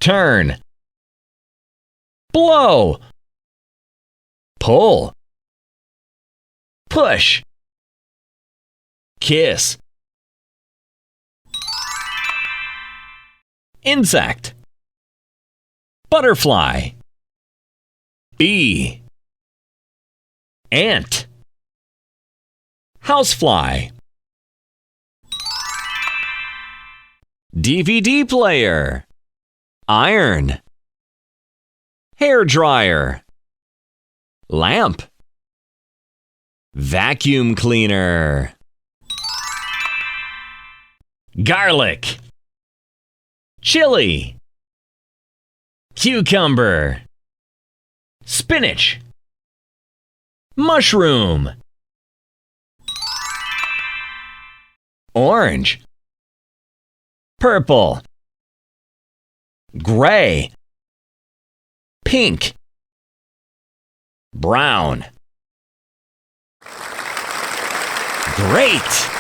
turn, blow, pull, push, kiss, insect, butterfly, bee, ant, housefly, DVD player, iron, hair dryer, lamp, vacuum cleaner, garlic, chili, cucumber, spinach, mushroom, orange, purple, gray, pink, brown. Great!